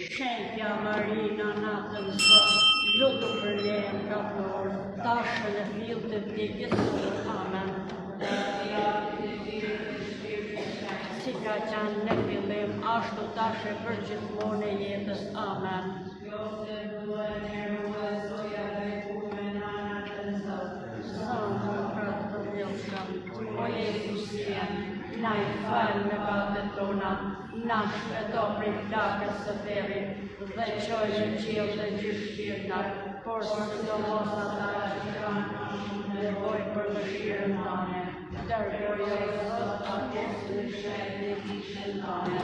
Shenjtja Marina natën së, lutu për ne nga flor, dashën e fill të vdekjes. Amen. Si ka qenë në fillim, ashtu tash e për gjithmonë e jetës. Amen. O Jezusie, na i falë mëkatet tona, na shpëto prej plagës së territ dhe çoj në qiell të gjithë shpirtrat, por sidomos ata që kanë nevojë për mëshirën tënde. Dërgoje Zot atë që shëndet ishën tënde.